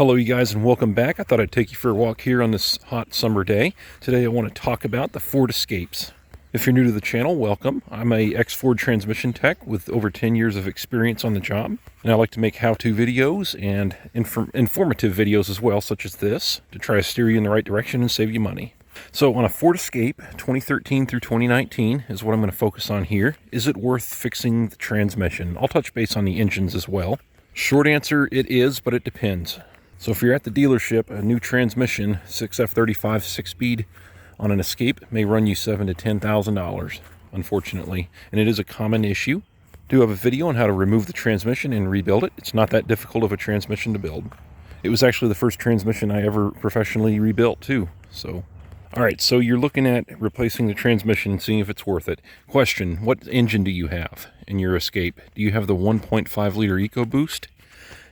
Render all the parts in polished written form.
Hello you guys and welcome back. I thought I'd take you for a walk here on this hot summer day. Today I want to talk about the Ford Escapes. If you're new to the channel, welcome. I'm a ex-Ford transmission tech with over 10 years of experience on the job. And I like to make how-to videos and informative videos as well, such as this, to try to steer you in the right direction and save you money. So on a Ford Escape 2013 through 2019 is what I'm going to focus on here. Is it worth fixing the transmission? I'll touch base on the engines as well. Short answer, it is, but it depends. So if you're at the dealership, a new transmission, 6F35 6-speed on an Escape may run you $7,000 to $10,000, unfortunately. And it is a common issue. I do have a video on how to remove the transmission and rebuild it. It's not that difficult of a transmission to build. It was actually the first transmission I ever professionally rebuilt too. So, all right, so you're looking at replacing the transmission and seeing if it's worth it. Question, what engine do you have in your Escape? Do you have the 1.5 liter EcoBoost?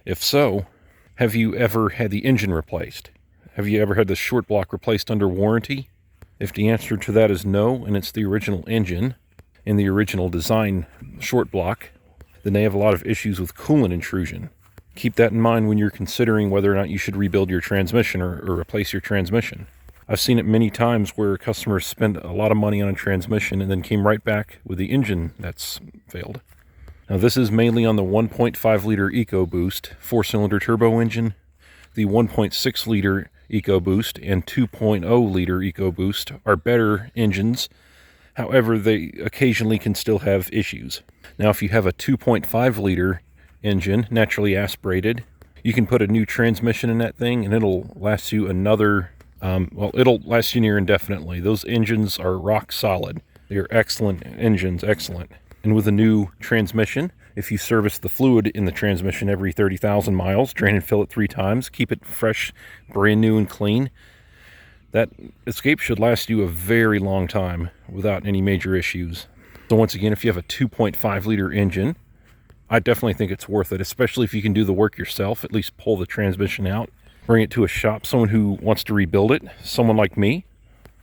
If so, have you ever had the engine replaced? Have you ever had the short block replaced under warranty? If the answer to that is no, and it's the original engine and the original design short block, then they have a lot of issues with coolant intrusion. Keep that in mind when you're considering whether or not you should rebuild your transmission or replace your transmission. I've seen it many times where customers spend a lot of money on a transmission and then came right back with the engine that's failed. Now this is mainly on the 1.5 liter EcoBoost 4-cylinder turbo engine. The 1.6 liter EcoBoost and 2.0 liter EcoBoost are better engines. However, they occasionally can still have issues. Now if you have a 2.5 liter engine, naturally aspirated, you can put a new transmission in that thing and it'll last you another, it'll last you near indefinitely. Those engines are rock solid. They're excellent engines, excellent. And with a new transmission, if you service the fluid in the transmission every 30,000 miles, drain and fill it 3 times, keep it fresh, brand new and clean, that Escape should last you a very long time without any major issues. So once again, if you have a 2.5 liter engine, I definitely think it's worth it, especially if you can do the work yourself, at least pull the transmission out, bring it to a shop, someone who wants to rebuild it, someone like me,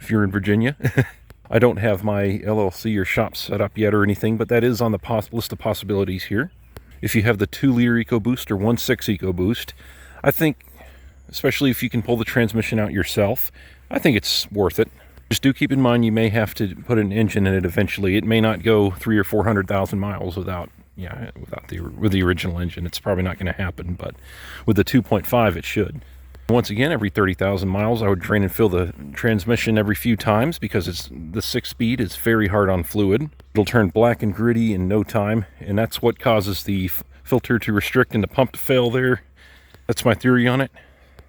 if you're in Virginia. I don't have my LLC or shop set up yet or anything, but that is on the list of possibilities here. If you have the 2 liter EcoBoost or 1.6 EcoBoost, I think, especially if you can pull the transmission out yourself, I think it's worth it. Just do keep in mind you may have to put an engine in it eventually. It may not go 300,000 or 400,000 miles with the original engine. It's probably not going to happen, but with the 2.5 it should. Once again, every 30,000 miles, I would drain and fill the transmission every few times because the 6-speed is very hard on fluid. It'll turn black and gritty in no time, and that's what causes the filter to restrict and the pump to fail there. That's my theory on it,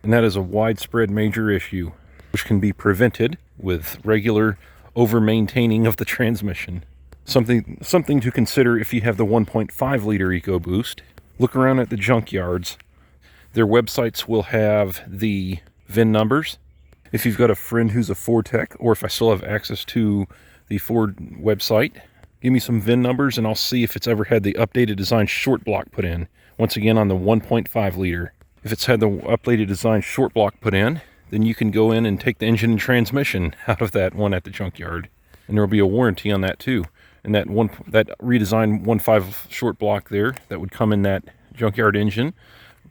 and that is a widespread major issue, which can be prevented with regular over-maintaining of the transmission. Something to consider if you have the 1.5 liter EcoBoost. Look around at the junkyards. Their websites will have the VIN numbers. If you've got a friend who's a Ford tech, or if I still have access to the Ford website, give me some VIN numbers and I'll see if it's ever had the updated design short block put in. Once again, on the 1.5 liter. If it's had the updated design short block put in, then you can go in and take the engine and transmission out of that one at the junkyard. And there will be a warranty on that too. And that redesigned 1.5 short block there that would come in that junkyard engine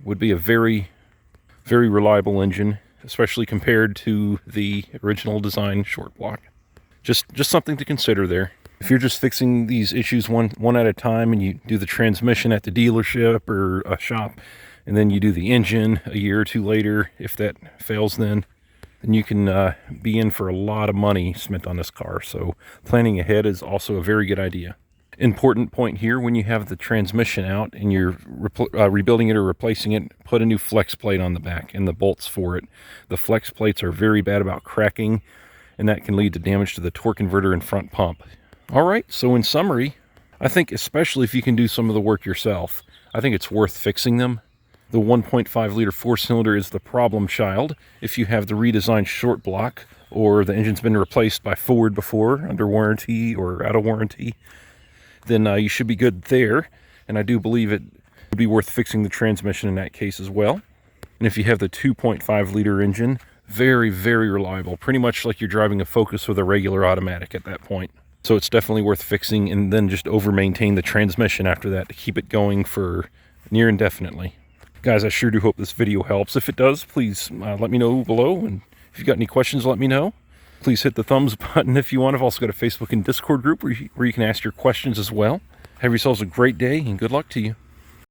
would be a very, very reliable engine, especially compared to the original design short block. Just something to consider there. If you're just fixing these issues one at a time and you do the transmission at the dealership or a shop, and then you do the engine a year or two later, if that fails then you can be in for a lot of money spent on this car. So planning ahead is also a very good idea. Important point here, when you have the transmission out and you're rebuilding it or replacing it, put a new flex plate on the back and the bolts for it. The flex plates are very bad about cracking, and that can lead to damage to the torque converter and front pump. All right, so in summary, I think especially if you can do some of the work yourself, I think it's worth fixing them. The 1.5 liter 4-cylinder is the problem child. If you have the redesigned short block or the engine's been replaced by Ford before under warranty or out of warranty, then you should be good there. And I do believe it would be worth fixing the transmission in that case as well. And if you have the 2.5 liter engine, very, very reliable. Pretty much like you're driving a Focus with a regular automatic at that point. So it's definitely worth fixing, and then just over maintain the transmission after that to keep it going for near indefinitely. Guys, I sure do hope this video helps. If it does, please let me know below. And if you've got any questions, let me know. Please hit the thumbs button if you want. I've also got a Facebook and Discord group where you can ask your questions as well. Have yourselves a great day and good luck to you.